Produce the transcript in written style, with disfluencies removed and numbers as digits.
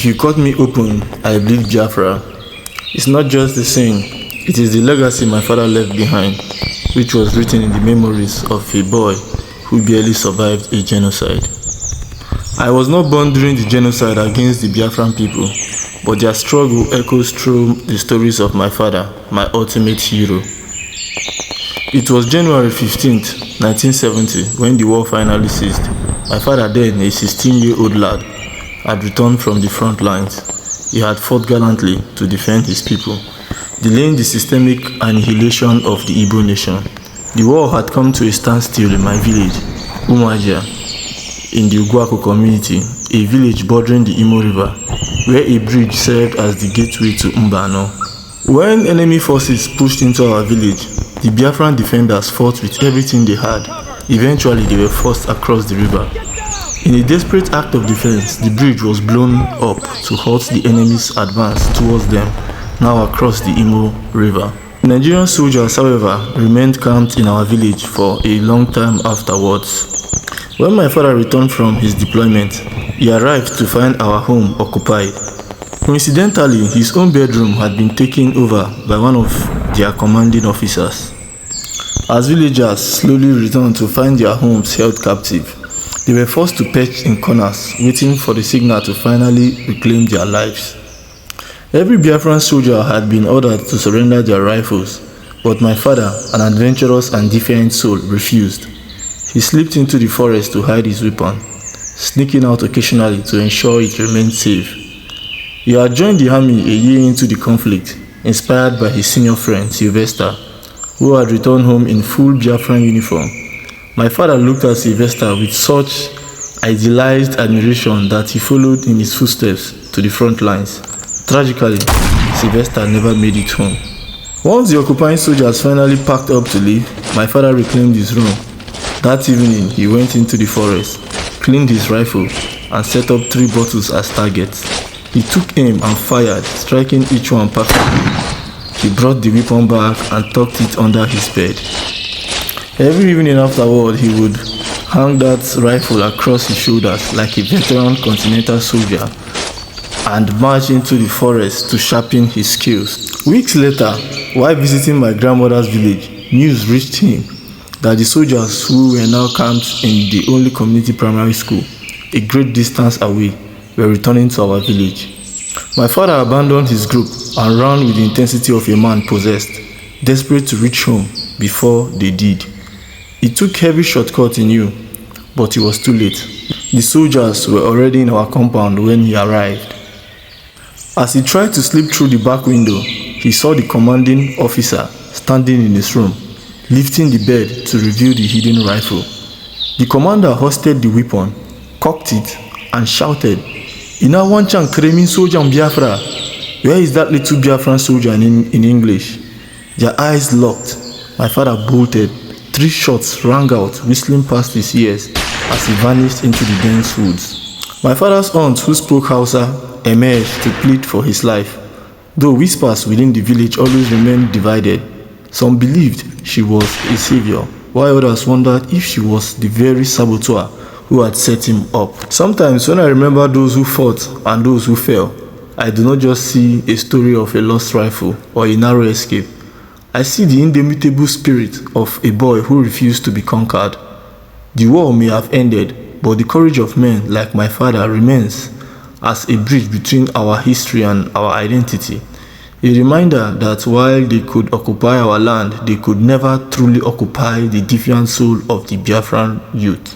If you cut me open, I bleed Biafra. It's not just the saying, it is the legacy my father left behind, which was written in the memories of a boy who barely survived a genocide. I was not born during the genocide against the Biafran people, but their struggle echoes through the stories of my father, my ultimate hero. It was January 15th, 1970, when the war finally ceased. My father, then a 16-year-old lad, had returned from the front lines. He had fought gallantly to defend his people, delaying the systemic annihilation of the Igbo nation. The war had come to a standstill in my village, Umajia, in the Ugwaku community, a village bordering the Imo River, where a bridge served as the gateway to Mbano. When enemy forces pushed into our village, the Biafran defenders fought with everything they had. Eventually, they were forced across the river. In a desperate act of defense, the bridge was blown up to halt the enemy's advance towards them, now across the Imo River. Nigerian soldiers, however, remained camped in our village for a long time afterwards. When my father returned from his deployment, he arrived to find our home occupied. Coincidentally, his own bedroom had been taken over by one of their commanding officers. As villagers slowly returned to find their homes held captive, they were forced to perch in corners, waiting for the signal to finally reclaim their lives. Every Biafran soldier had been ordered to surrender their rifles, but my father, an adventurous and defiant soul, refused. He slipped into the forest to hide his weapon, sneaking out occasionally to ensure it remained safe. He had joined the army a year into the conflict, inspired by his senior friend, Sylvester, who had returned home in full Biafran uniform. My father looked at Sylvester with such idealized admiration that he followed in his footsteps to the front lines. Tragically, Sylvester never made it home. Once the occupying soldiers finally packed up to leave, my father reclaimed his room. That evening, he went into the forest, cleaned his rifle, and set up 3 bottles as targets. He took aim and fired, striking each one perfectly. He brought the weapon back and tucked it under his bed. Every evening afterward, he would hang that rifle across his shoulders like a veteran continental soldier and march into the forest to sharpen his skills. Weeks later, while visiting my grandmother's village, news reached him that the soldiers who were now camped in the only community primary school, a great distance away, were returning to our village. My father abandoned his group and ran with the intensity of a man possessed, desperate to reach home before they did. He took heavy shortcuts he knew, but it was too late. The soldiers were already in our compound when he arrived. As he tried to slip through the back window, he saw the commanding officer standing in his room, lifting the bed to reveal the hidden rifle. The commander hoisted the weapon, cocked it, and shouted, "Ina wanchan kremin sojan Biafra? Where is that little Biafran soldier in English?" Their eyes locked. My father bolted. 3 shots rang out, whistling past his ears as he vanished into the dense woods. My father's aunt, who spoke Hausa, emerged to plead for his life, though whispers within the village always remained divided. Some believed she was a savior, while others wondered if she was the very saboteur who had set him up. Sometimes when I remember those who fought and those who fell, I do not just see a story of a lost rifle or a narrow escape. I see the indomitable spirit of a boy who refused to be conquered. The war may have ended, but the courage of men like my father remains as a bridge between our history and our identity. A reminder that while they could occupy our land, they could never truly occupy the defiant soul of the Biafran youth.